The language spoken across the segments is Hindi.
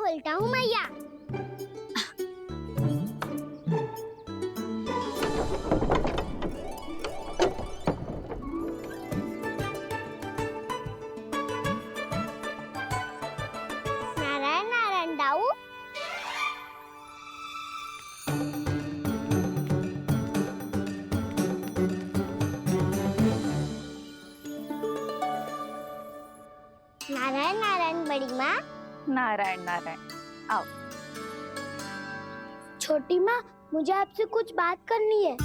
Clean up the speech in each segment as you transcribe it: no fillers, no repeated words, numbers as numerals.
बोलता हूँ मैया। नारायण नारायण दाऊ। नारायण नारायण बड़ी माँ। नारायण नारायण, आओ। छोटी माँ, मुझे आपसे कुछ बात करनी है।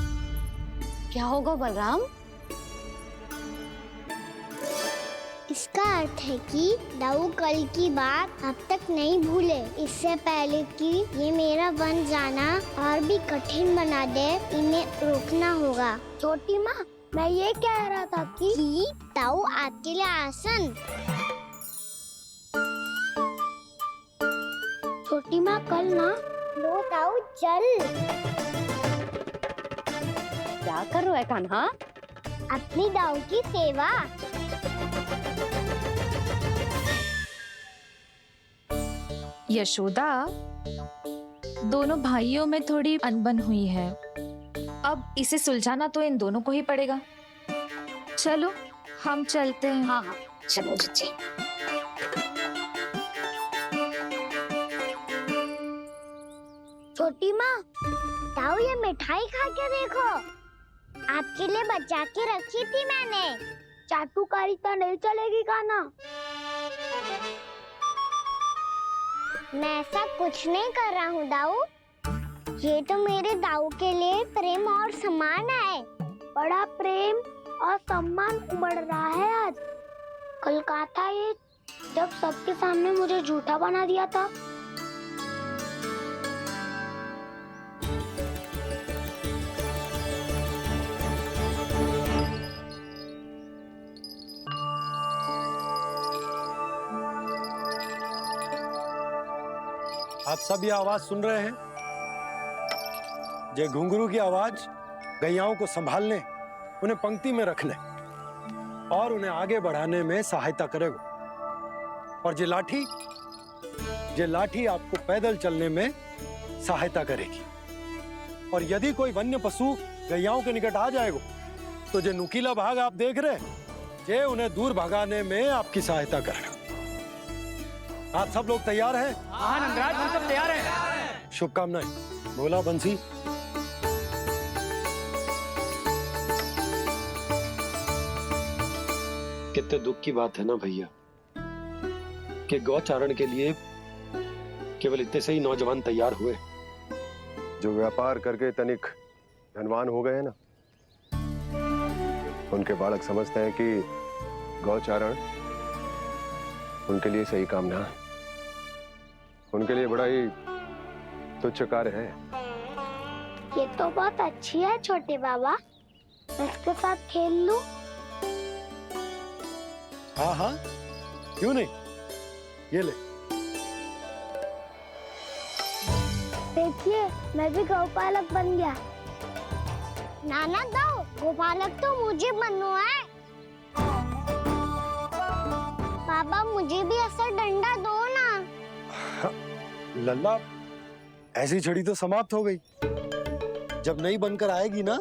क्या होगा बलराम? इसका अर्थ है कि दाऊ कल की बात अब तक नहीं भूले। इससे पहले कि ये मेरा बन जाना और भी कठिन बना दे, इन्हें रोकना होगा। छोटी माँ, मैं ये कह रहा था कि दाऊ आपके लिए आसन। छोटी माँ, कल ना लो दाऊ चल। क्या कर रहा है कान्हा? अपनी दाऊ की सेवा। यशोदा, दोनों भाइयों में थोड़ी अनबन हुई है। अब इसे सुलझाना तो इन दोनों को ही पड़ेगा। चलो हम चलते हैं। हाँ हाँ, चलो जी। छोटी माँ, दाऊ ये मिठाई खा के देखो। आपके लिए बचा के रखी थी मैंने। चाटुकारिता नहीं चलेगी कान्हा। मैं ऐसा कुछ नहीं कर रहा हूँ दाऊ। ये तो मेरे दाऊ के लिए प्रेम और सम्मान है। बड़ा प्रेम और सम्मान उमड़ रहा है आज। कल कहा था ये, जब सबके सामने मुझे झूठा बना दिया था। आप सब ये आवाज सुन रहे हैं? ये घुंघरू की आवाज गैयाओं को संभालने, उन्हें पंक्ति में रखने और उन्हें आगे बढ़ाने में सहायता करेगा। और ये लाठी आपको पैदल चलने में सहायता करेगी। और यदि कोई वन्य पशु गैयाओं के निकट आ जाएगा तो जो नुकीला भाग आप देख रहे हैं, ये उन्हें दूर भगाने में आपकी सहायता करेगा। आप सब लोग तैयार हैं? हाँ नंदराज, हम सब तैयार हैं। शुभकामनाएं। बोला बंसी। कितने दुख की बात है ना भैया कि गौचारण के लिए केवल इतने से ही नौजवान तैयार हुए। जो व्यापार करके तनिक धनवान हो गए हैं ना, उनके बालक समझते हैं कि गौचारण उनके लिए सही काम ना है। उनके लिए बड़ा ही तुच्छ कार्य है। ये तो बहुत अच्छी है छोटे बाबा, मैं इसके साथ खेल लूं? हाँ हाँ, क्यों नहीं। ये ले। देखिए, मैं भी गौपालक बन गया। नाना दाऊ, गौपालक तो मुझे बनना है। बाबा मुझे भी ऐसा डंडा दो ना। लल्ला, ऐसी छड़ी तो समाप्त हो गई। जब नई बनकर आएगी ना,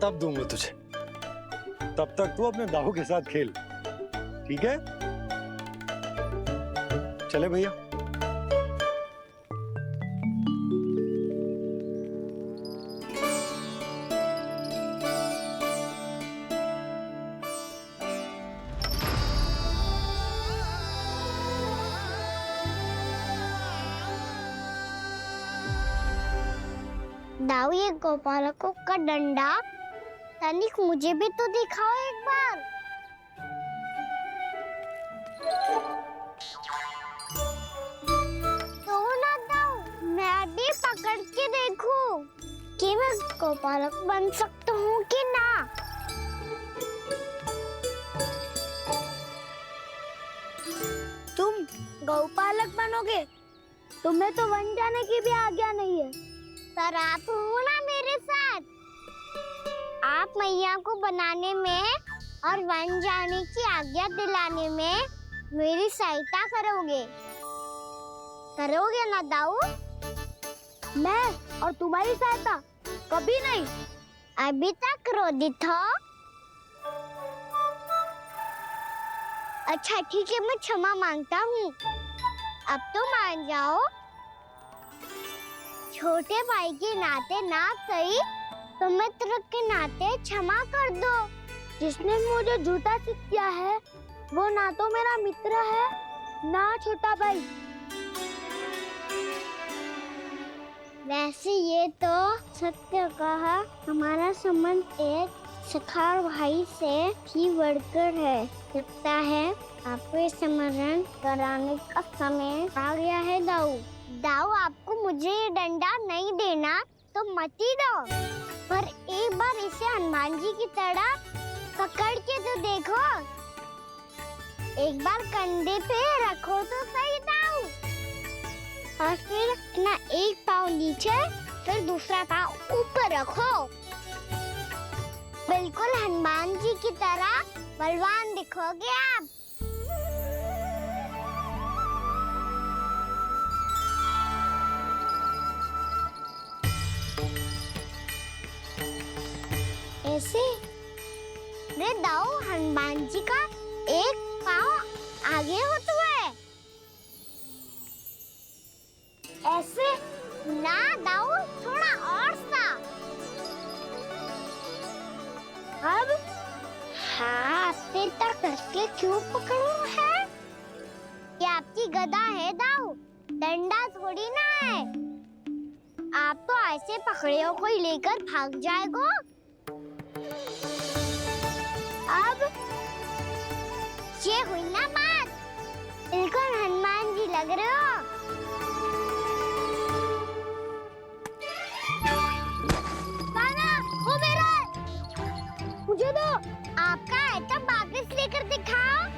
तब दूंगा तुझे। तब तक तू अपने दाऊ के साथ खेल, ठीक है? चले भैया। दाऊ, ये गोपालकों का डंडा तनिक मुझे भी तो दिखाओ एक बार। तो ना दाऊ, मैं भी पकड़ के देखूं कि मैं गोपालक बन सकता हूँ कि ना। तुम गौपालक बनोगे? तुम्हें तो वन जाने की भी आज्ञा नहीं है। पर आप हो ना मेरे साथ। आप मैया को बनाने में और वन जाने की आज्ञा दिलाने में मेरी सहायता करोगे। करोगे ना दाऊ? मैं और तुम्हारी सहायता कभी नहीं। अभी तक क्रोधित हो? अच्छा ठीक है, मैं क्षमा मांगता हूँ। अब तो मान जाओ। छोटे भाई के नाते ना सही तो मित्र के नाते क्षमा कर दो। जिसने मुझे झूठा सिद्ध किया है वो ना तो मेरा मित्र है ना छोटा भाई। वैसे ये तो सत्य कहा, हमारा संबंध एक सखार भाई से भी बढ़कर है। लगता है आपको स्मरण कराने का समय आ गया है दाऊ। दाऊ, आपको मुझे ये डंडा नहीं देना तो मत ही दो, पर एक बार इसे हनुमान जी की तरह पकड़ के तो देखो। एक बार कंधे पे रखो तो सही दाऊ, और फिर अपना एक पाँव नीचे फिर दूसरा पाँव ऊपर रखो। बिल्कुल हनुमान जी की तरह बलवान दिखोगे आप। ऐसे रे दाऊ, हनुमान जी का एक पाँव आगे होता है। ऐसे ना दाऊ, थोड़ा और सा। अब हाथ पे तक कसके क्यों पकड़ो है? ये आपकी गदा है दाऊ, डंडा थोड़ी ना है। आप तो ऐसे पकड़ियों को ही लेकर भाग जाएगो। अब ये हुई ना बात, बिल्कुल हनुमान जी लग रहे हो। कान्हा, वो मेरा है। मुझे दो। आपका आइटम वापस लेकर दिखाओ।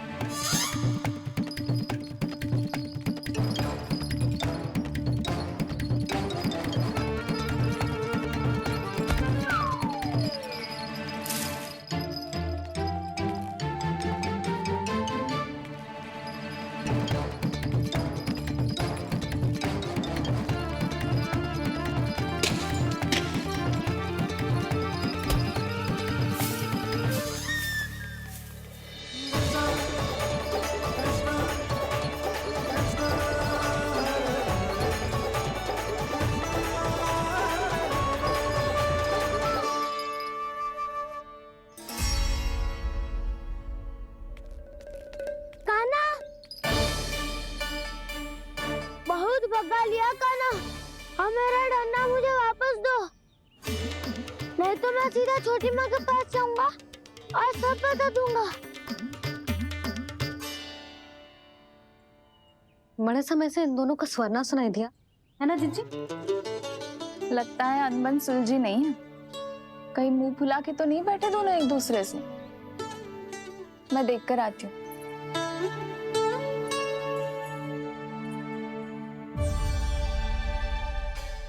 बहुत भगा लिया कान्हा, अब मेरा डंडा मुझे वापस दो, नहीं तो मैं सीधा छोटी माँ के पास जाऊंगा और सब बता दूंगा। बड़े समय से इन दोनों का स्वर ना सुनाई दिया, है ना जीजी? लगता है अनबन सुलझी नहीं है। कहीं मुंह फुला के तो नहीं बैठे दोनों एक दूसरे से। मैं देख कर आती हूँ।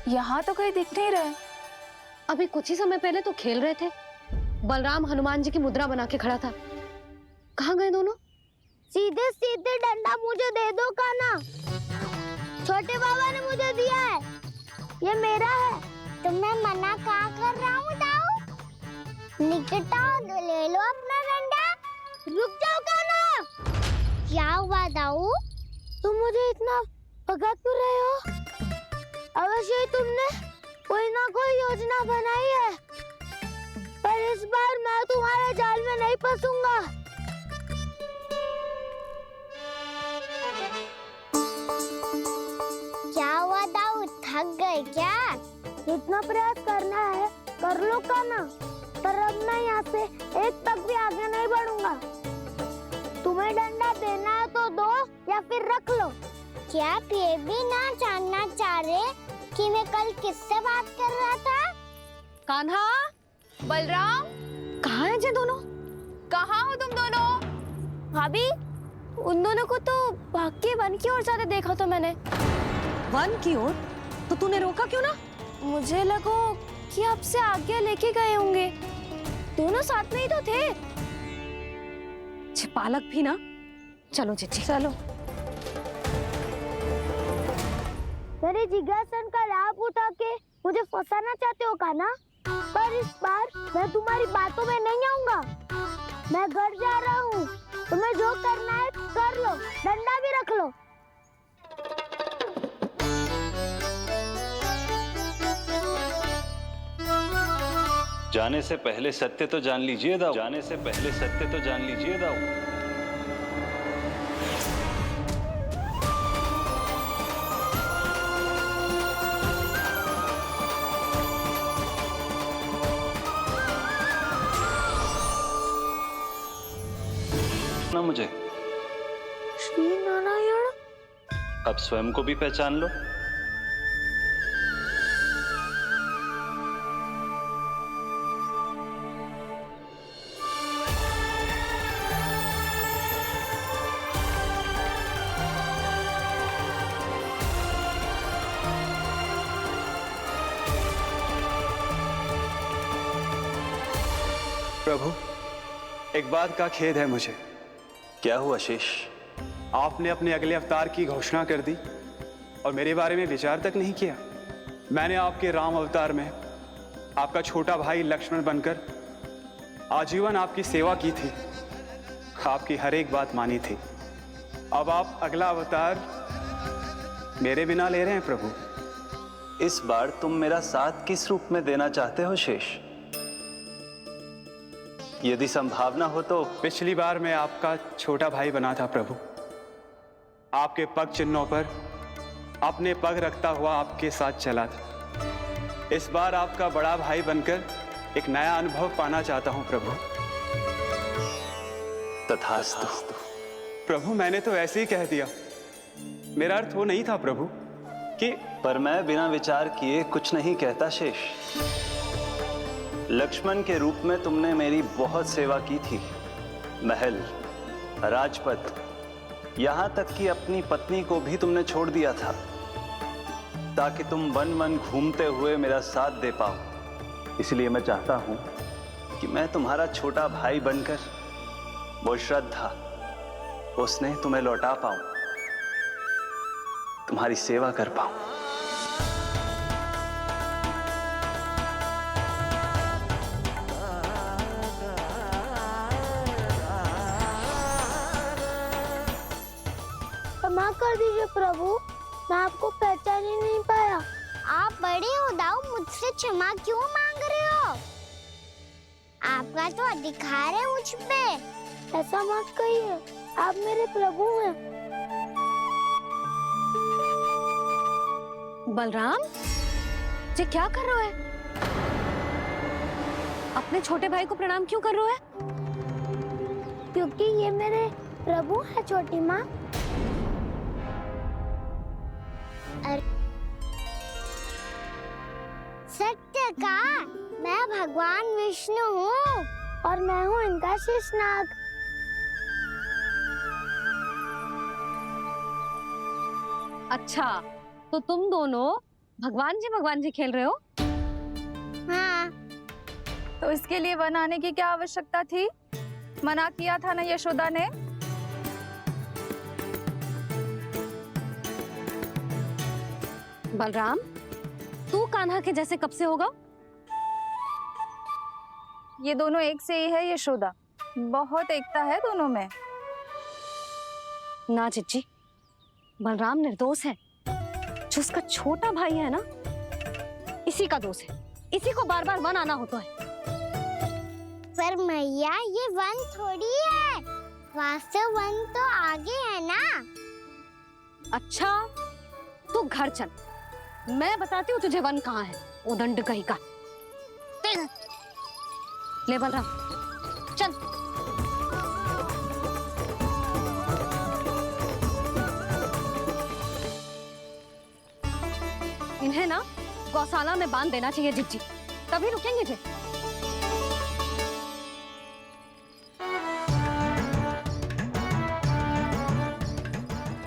यहाँ तो कहीं दिख नहीं रहे। अभी कुछ ही समय पहले तो खेल रहे थे। बलराम हनुमान जी की मुद्रा बना के खड़ा था। कहाँ गए दोनों? सीधे सीधे डंडा मुझे दे दो कान्हा, छोटे बाबा ने मुझे दिया है, ये मेरा है। तो मैं मना कहाँ कर रहा हूँ दाऊ? निकट आओ, ले लो अपना डंडा। रुक जाओ कान्हा। क्या हुआ दाऊ? तुम मुझे इतना भगा क्यों रहे हो? अवश्य ही तुमने कोई ना कोई योजना बनाई है, पर इस बार मैं तुम्हारे जाल में नहीं फंसूंगा। क्या हुआ दाऊ, थक गए क्या? इतना प्रयास करना है कर लो कान्हा, पर अब मैं यहाँ से एक तक भी आगे नहीं बढ़ूंगा। तुम्हें डंडा देना है तो दो या फिर रख लो। क्या आप ये भी ना जानना चाह रहे कि मैं कल किससे बात कर रहा था? कान्हा, बलराम, कहाँ हैं ये दोनों? कहाँ हो तुम दोनों? भाभी, उन दोनों को तो भाग के वन की ओर जाते देखा तो मैंने। वन की ओर? तो तूने रोका क्यों ना? मुझे लगा कि आपसे आगे लेके गए होंगे, दोनों साथ में ही तो थे। छिपालक भी ना। चलो जीजी, चलो। मेरे जिज्ञासन का लाभ उठा के मुझे फंसाना चाहते हो का ना? पर इस बार मैं तुम्हारी बातों में नहीं आऊंगा। मैं घर जा रहा हूँ। तुम्हें जो करना है कर लो, डंडा भी रख लो। जाने से पहले सत्य तो जान लीजिए दाऊ। जाने से पहले सत्य तो जान लीजिए दाऊ। ना मुझे श्री नारायण। अब स्वयं को भी पहचान लो। प्रभु, एक बात का खेद है मुझे। क्या हुआ शेष? आपने अपने अगले अवतार की घोषणा कर दी और मेरे बारे में विचार तक नहीं किया। मैंने आपके राम अवतार में आपका छोटा भाई लक्ष्मण बनकर आजीवन आपकी सेवा की थी, आपकी हर एक बात मानी थी। अब आप अगला अवतार मेरे बिना ले रहे हैं प्रभु। इस बार तुम मेरा साथ किस रूप में देना चाहते हो शेष? यदि संभावना हो तो। पिछली बार मैं आपका छोटा भाई बना था प्रभु। आपके पग चिन्हों पर अपने पग रखता हुआ आपके साथ चला था। इस बार आपका बड़ा भाई बनकर एक नया अनुभव पाना चाहता हूं प्रभु। तथास्तु। प्रभु, मैंने तो ऐसे ही कह दिया। मेरा अर्थ वो नहीं था प्रभु कि। पर मैं बिना विचार किए कुछ नहीं कहता शेष। लक्ष्मण के रूप में तुमने मेरी बहुत सेवा की थी। महल, राजपथ, यहां तक कि अपनी पत्नी को भी तुमने छोड़ दिया था ताकि तुम वन वन घूमते हुए मेरा साथ दे पाओ। इसलिए मैं चाहता हूं कि मैं तुम्हारा छोटा भाई बनकर वो श्रद्धा, वो स्नेह तुम्हें लौटा पाऊं, तुम्हारी सेवा कर पाऊं। क्षमा कर दीजिए प्रभु, मैं आपको पहचान ही नहीं पाया। आप बड़े हो दाऊ, मुझसे क्षमा क्यों मांग रहे हो? आपका तो अधिकार है मुझ पे। ऐसा मत कहिए, आप मेरे प्रभु हैं। बलराम, ये क्या कर रहे हो? अपने छोटे भाई को प्रणाम क्यों कर रहे हो? क्योंकि ये मेरे प्रभु है छोटी माँ। सत्य का, मैं भगवान विष्णु हूँ और मैं हूँ इनका शेषनाग। अच्छा, तो तुम दोनों भगवान जी खेल रहे हो? हाँ। तो इसके लिए वन आने की क्या आवश्यकता थी? मना किया था ना यशोदा ने। बलराम, तू कान्हा के जैसे कब से होगा? ये दोनों एक से ही है यशोदा, बहुत एकता है दोनों में। ना चिच्ची, बलराम निर्दोष है। जो उसका छोटा भाई है ना, इसी का दोष है। इसी को बार बार वन आना होता है। पर मैया, ये वन थोड़ी है, वास्तव वन तो आगे है ना। अच्छा, तू घर चल, मैं बताती हूँ तुझे वन कहाँ है। उदंड कहीं का। ले बलराम, चल। इन्हें ना गौशाला में बांध देना चाहिए जिज्जी, तभी रुकेंगे जे।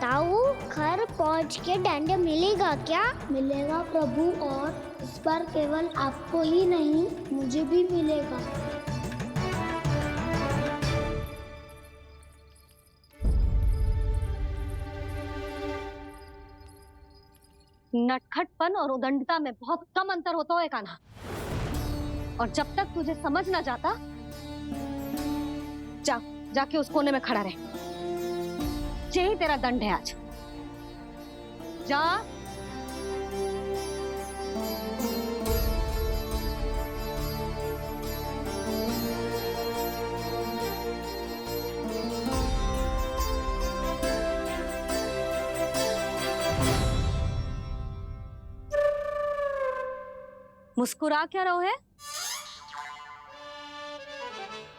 ताऊ, घर पहुँच के दंड मिलेगा क्या? मिलेगा प्रभु, और इस बार केवल आपको ही नहीं, मुझे भी मिलेगा। नटखटपन और उदंडता में बहुत कम अंतर होता है कान्हा। और जब तक तुझे समझ ना जाता, जाके उस कोने में खड़ा रहे। यही तेरा दंड है आज। जा। मुस्कुरा क्या रहो है?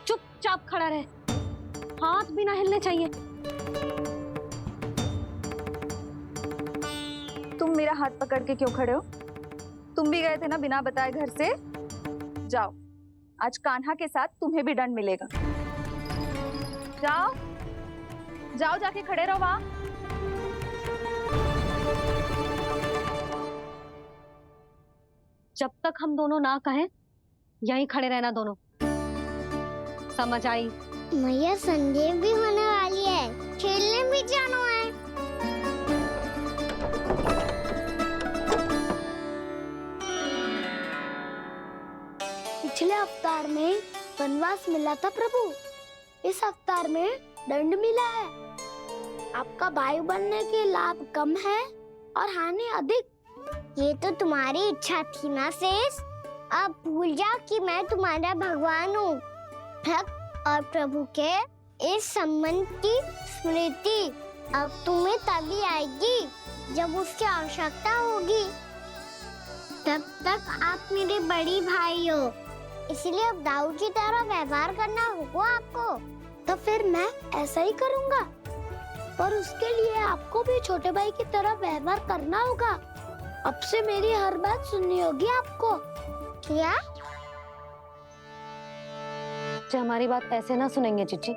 चुपचाप खड़ा रहे, हाथ भी ना हिलने चाहिए। तुम मेरा हाथ पकड़ के क्यों खड़े हो? तुम भी गए थे ना बिना बताए घर से। जाओ, आज कान्हा के साथ तुम्हें भी दंड मिलेगा। जाओ जाओ, जाके खड़े रहो वहां। जब तक हम दोनों ना कहें, यहीं खड़े रहना दोनों। समझ आई? मैया संध्या भी होने वाली है, खेलने भी जाना है। पिछले अवतार में वनवास मिला था प्रभु, इस अवतार में दंड मिला है। आपका भाई बनने के लाभ कम है और हानि अधिक। ये तो तुम्हारी इच्छा थी ना शेष। अब भूल जा कि मैं तुम्हारा भगवान हूँ। भक्त और प्रभु के इस संबंध की स्मृति अब तुम्हें तभी आएगी जब उसकी आवश्यकता होगी। तब तक आप मेरे बड़ी भाई हो, इसलिए अब दाऊ की तरह व्यवहार करना होगा आपको। तो फिर मैं ऐसा ही करूँगा, पर उसके लिए आपको भी छोटे भाई की तरह व्यवहार करना होगा। अब से मेरी हर बात सुननी होगी आपको। क्या? जो हमारी बात ऐसे ना सुनेंगे चिच्ची,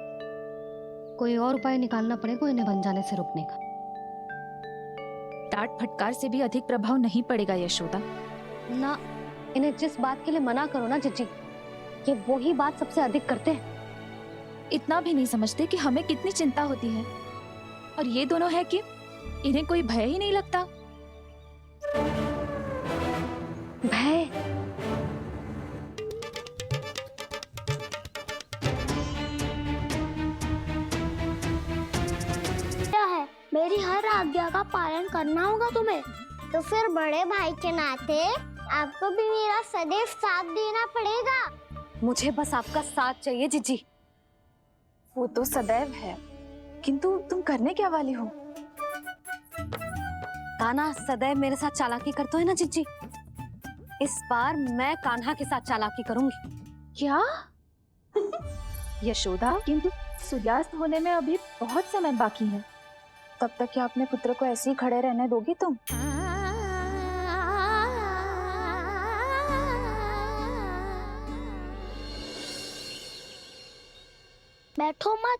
कोई और उपाय निकालना पड़ेगा इन्हें बन जाने से रुकने का। डांट फटकार से भी अधिक प्रभाव नहीं पड़ेगा यशोदा। ना, इन्हें जिस बात के लिए मना करो ना चिच्ची, ये वही बात सबसे अधिक करते हैं। इतना भी नहीं समझते कि हमें कितनी चिंता होती है, और ये दोनों है कि इन्हें कोई भय ही नहीं लगता। भय? क्या है? मेरी हर आज्ञा का पालन करना होगा तुम्हें। तो फिर बड़े भाई के नाते आपको भी मेरा सदैव साथ देना पड़ेगा। मुझे बस आपका साथ चाहिए जीजी। वो तो सदैव है, किंतु तुम करने क्या वाली हो? कान्हा सदैव मेरे साथ चालाकी करते है ना जीजी। इस बार मैं कान्हा के साथ चालाकी करूंगी। क्या? यशोदा, किंतु सूर्यास्त होने में अभी बहुत समय बाकी है। तब तक क्या अपने पुत्र को ऐसे ही खड़े रहने दोगी तुम? बैठो मत,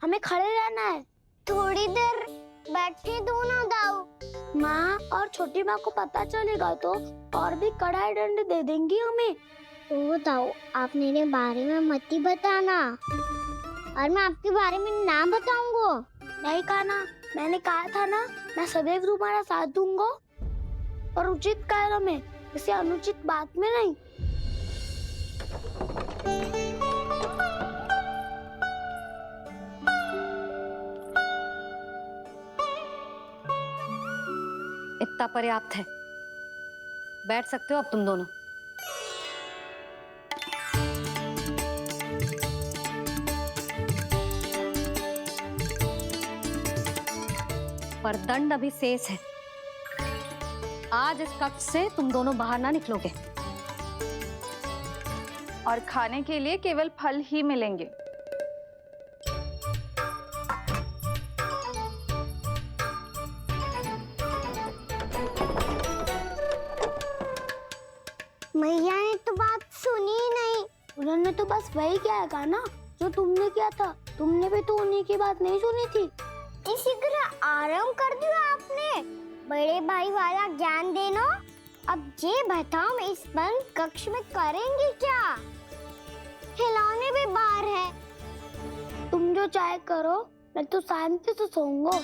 हमें खड़े रहना है। थोड़ी देर बैठे दो ना दाऊ। माँ और छोटी माँ को पता चलेगा तो और भी कड़ा दंड दे देंगी हमें। ओ दाऊ, आप मेरे बारे में मत ही बताना, और मैं आपके बारे में ना बताऊंगा। नहीं कान्हा, मैंने कहा था ना, मैं सदैव तुम्हारा साथ दूंगा, और उचित कार्य में, किसी अनुचित बात में नहीं। इतना पर्याप्त है, बैठ सकते हो अब तुम दोनों। पर दंड अभी शेष है। आज इस कक्ष से तुम दोनों बाहर ना निकलोगे, और खाने के लिए केवल फल ही मिलेंगे। मैया ने तो बात सुनी ही नहीं। उन्होंने तो बस वही किया ना जो तुमने किया था। तुमने भी तो उन्हीं की बात नहीं सुनी थी। इसी तरह आराम कर दिया आपने। बड़े भाई वाला ज्ञान देना। अब ये बताओ, मैं इस बंद कक्ष में करेंगे क्या? खिलौने भी बाहर है। तुम जो चाहे करो, मैं तो शांति से सोऊंगा।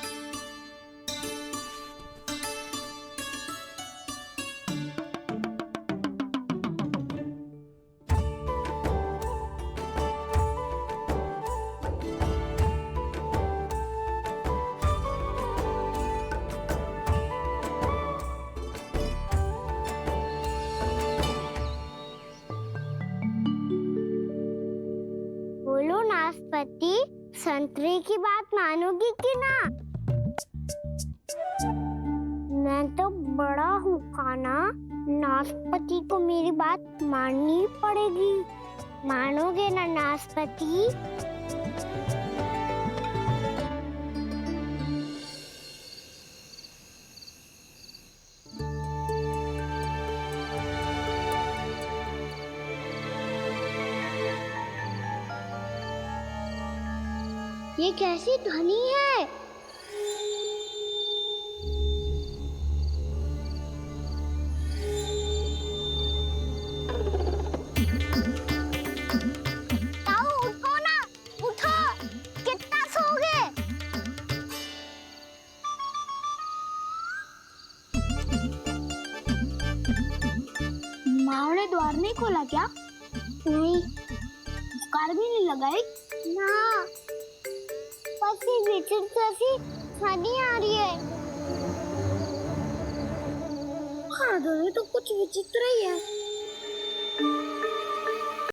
नाशपाती संतरे की बात मानोगी कि ना? मैं तो बड़ा हूँ कान्हा, नाशपाती को मेरी बात माननी पड़ेगी। मानोगे ना नाशपाती? ये कैसी ध्वनि है? ताऊ उठो ना, उठो, कितना सोओगे? माँ ने द्वार नहीं खोला क्या? नहीं। कार भी नहीं लगाई? ना। पसी विचित्र सी ध्वनि आ रही है। हाँ, दोनों तो कुछ विचित्र ही है।